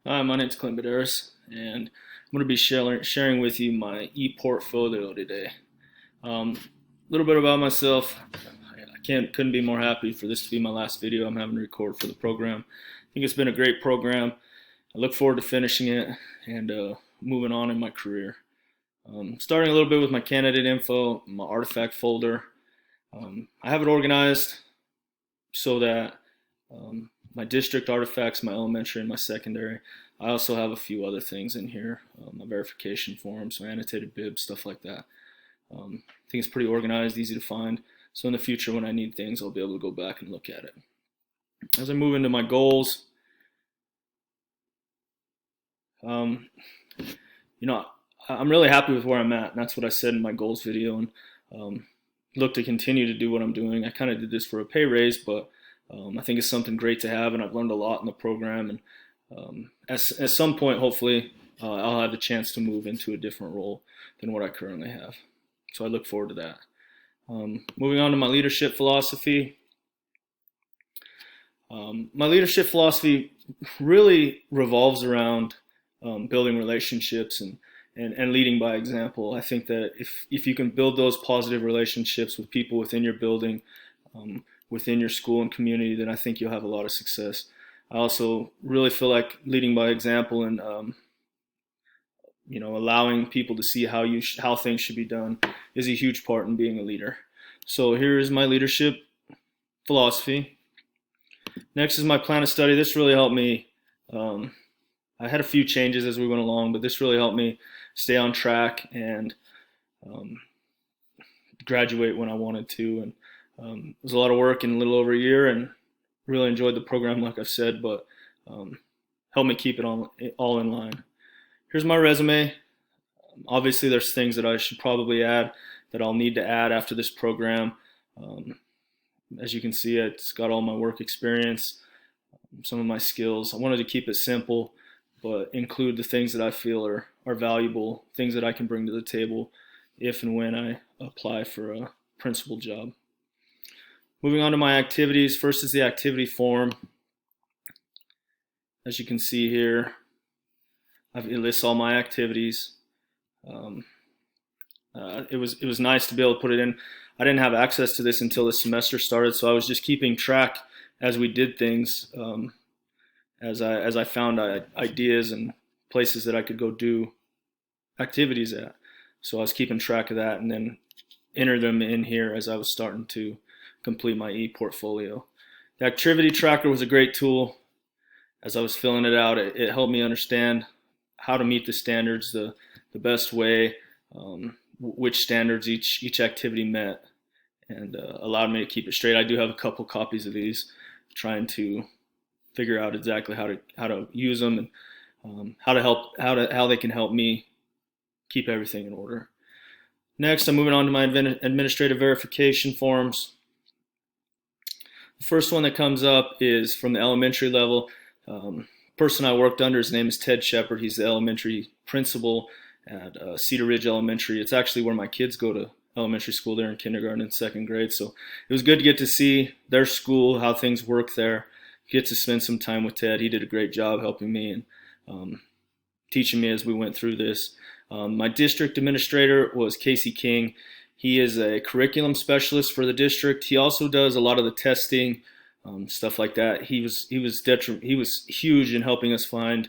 Hi, my name's Clint Baderis, and I'm going to be sharing with you my e-portfolio today. A little bit about myself. Couldn't be more happy for this to be my last video I'm having to record for the program. I think it's been a great program. I look forward to finishing it and moving on in my career. Starting a little bit with my candidate info, my artifact folder. I have it organized so that my district artifacts, my elementary and my secondary. I also have a few other things in here, my verification forms, my annotated bibs, stuff like that. I think it's pretty organized, easy to find. So in the future when I need things, I'll be able to go back and look at it. As I move into my goals, um, you know, I'm really happy with where I'm at, and that's what I said in my goals video, and look to continue to do what I'm doing. I kind of did this for a pay raise, but I think it's something great to have, and I've learned a lot in the program. And at some point, hopefully, I'll have the chance to move into a different role than what I currently have. So I look forward to that. Moving on to my leadership philosophy. My leadership philosophy really revolves around building relationships and leading by example. I think that if you can build those positive relationships with people within your building, within your school and community, then I think you'll have a lot of success. I also really feel like leading by example and allowing people to see how things should be done is a huge part in being a leader. So here is my leadership philosophy. Next is my plan of study. This really helped me. I had a few changes as we went along, but this really helped me stay on track and graduate when I wanted to. And it was a lot of work in a little over a year, and really enjoyed the program, like I've said, but helped me keep it all in line. Here's my resume. Obviously, there's things that I should probably add that I'll need to add after this program. As you can see, it's got all my work experience, some of my skills. I wanted to keep it simple, but include the things that I feel are valuable, things that I can bring to the table if and when I apply for a principal job. Moving on to my activities. First is the activity form. As you can see here, it lists all my activities. It was nice to be able to put it in. I didn't have access to this until the semester started, so I was just keeping track as we did things, as I found ideas and places that I could go do activities at. So I was keeping track of that and then enter them in here as I was starting to complete my e-portfolio. The activity tracker was a great tool. As I was filling it out, it helped me understand how to meet the standards the best way, which standards each activity met, and allowed me to keep it straight. I do have a couple copies of these, trying to figure out exactly how to use them and how they can help me keep everything in order. Next, I'm moving on to my administrative verification forms. The first one that comes up is from the elementary level. Person I worked under, his name is Ted Shepard. He's the elementary principal at Cedar Ridge Elementary. It's actually where my kids go to elementary school. They're in kindergarten and second grade. So it was good to get to see their school, how things work there. Get to spend some time with Ted. He did a great job helping me and teaching me as we went through this. My district administrator was Casey King. He is a curriculum specialist for the district. He also does a lot of the testing, stuff like that. He was huge in helping us find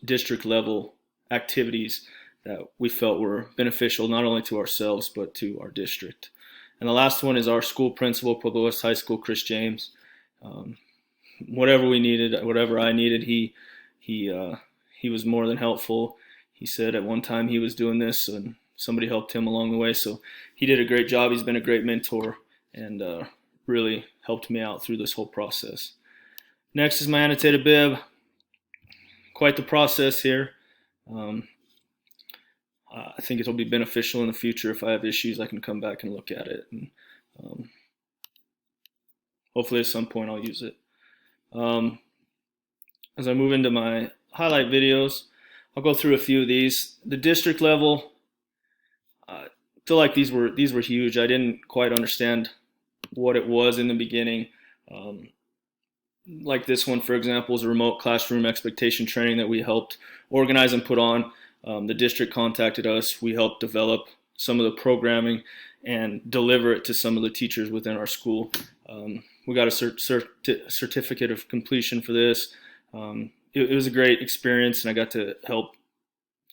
district level activities that we felt were beneficial not only to ourselves but to our district. And the last one is our school principal, Pueblo West High School, Chris James. Whatever we needed, whatever I needed, he was more than helpful. He said at one time he was doing this and somebody helped him along the way, so he did a great job. He's been a great mentor and really helped me out through this whole process. Next is my annotated bib. Quite the process here. I think it'll be beneficial in the future. If I have issues, I can come back and look at it, and hopefully at some point I'll use it. As I move into my highlight videos, I'll go through a few of these. The district level, I feel like these were huge. I didn't quite understand what it was in the beginning. like this one, for example, is a remote classroom expectation training that we helped organize and put on. The district contacted us. We helped develop some of the programming and deliver it to some of the teachers within our school. We got a certificate of completion for this. It was a great experience, and I got to help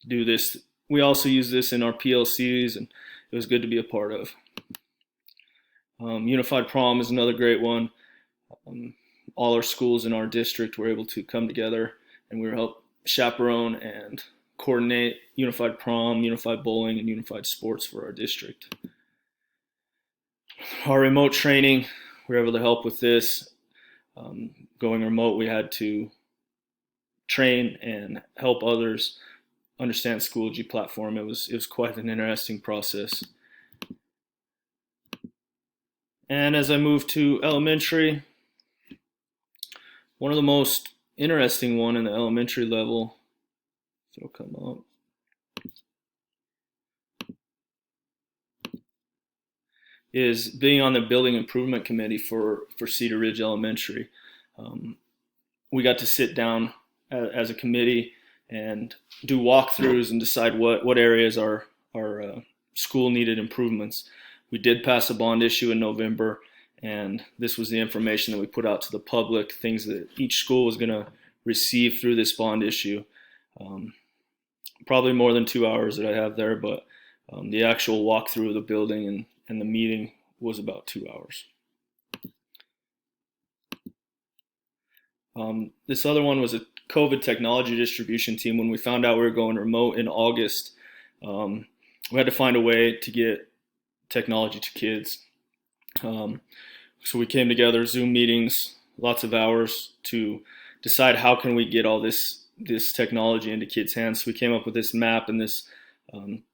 do this. We also use this in our PLCs, and it was good to be a part of. Unified Prom is another great one. All our schools in our district were able to come together, and we were helped chaperone and coordinate Unified Prom, Unified Bowling, and Unified Sports for our district. Our remote training, we were able to help with this. Going remote, we had to train and help others understand Schoology platform. It was quite an interesting process. And as I moved to elementary, one of the most interesting one in the elementary level, so it'll come up, is being on the building improvement committee for Cedar Ridge Elementary. We got to sit down as a committee and do walkthroughs and decide what areas our school needed improvements. We did pass a bond issue in November, and this was the information that we put out to the public, things that each school was going to receive through this bond issue. Probably more than 2 hours that I have there, but the actual walkthrough of the building and the meeting was about 2 hours. This other one was a COVID technology distribution team. When we found out we were going remote in August, we had to find a way to get technology to kids. So we came together, Zoom meetings, lots of hours to decide how can we get all this technology into kids' hands. So we came up with this map and this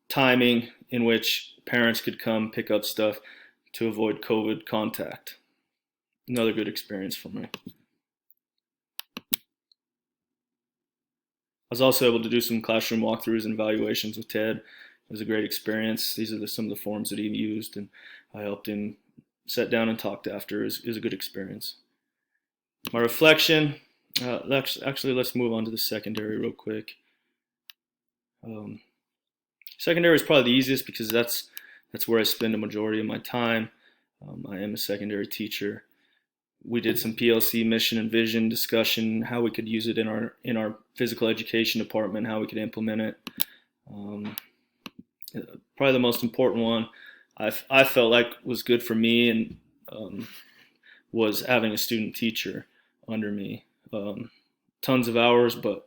timing in which parents could come pick up stuff to avoid COVID contact. Another good experience for me. I was also able to do some classroom walkthroughs and evaluations with Ted. It was a great experience. These are some of the forms that he used, and I helped him sit down and talked after. It was a good experience. My reflection, actually let's move on to the secondary real quick. Secondary is probably the easiest because that's where I spend a majority of my time. I am a secondary teacher. We did some PLC mission and vision discussion, how we could use it in our physical education department, how we could implement it. Probably the most important one I felt like was good for me and was having a student teacher under me. Tons of hours, but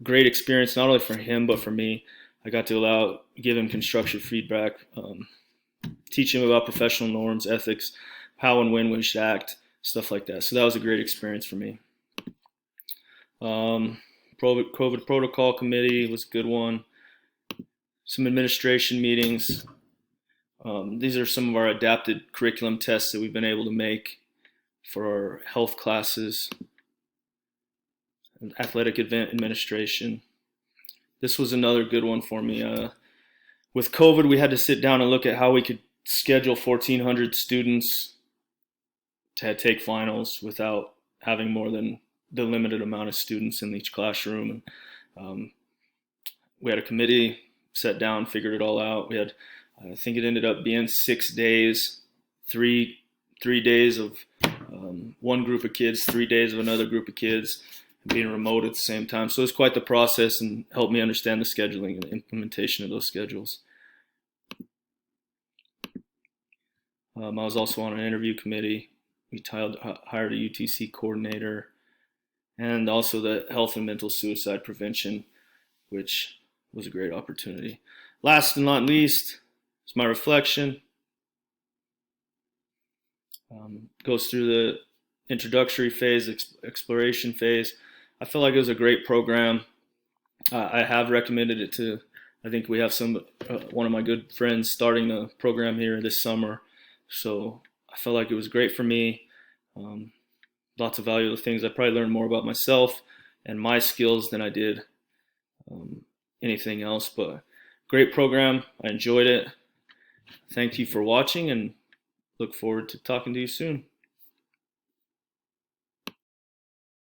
great experience not only for him but for me. I got to give him constructive feedback, teach him about professional norms, ethics, how and when we should act, stuff like that. So that was a great experience for me. COVID protocol committee was a good one. Some administration meetings. These are some of our adapted curriculum tests that we've been able to make for our health classes, athletic event administration. This was another good one for me. With COVID, we had to sit down and look at how we could schedule 1,400 students to take finals without having more than the limited amount of students in each classroom. We had a committee, sat down, figured it all out. We had, I think it ended up being 6 days, three days of one group of kids, 3 days of another group of kids, being remote at the same time. So it was quite the process and helped me understand the scheduling and the implementation of those schedules. I was also on an interview committee. We hired a UTC coordinator, and also the health and mental suicide prevention, which was a great opportunity. Last and not least is my reflection. Goes through the introductory phase, exploration phase. I felt like it was a great program. I have recommended it to, I think we have one of my good friends starting the program here this summer. So I felt like it was great for me. Lots of valuable things. I probably learned more about myself and my skills than I did anything else, but great program. I enjoyed it. Thank you for watching and look forward to talking to you soon.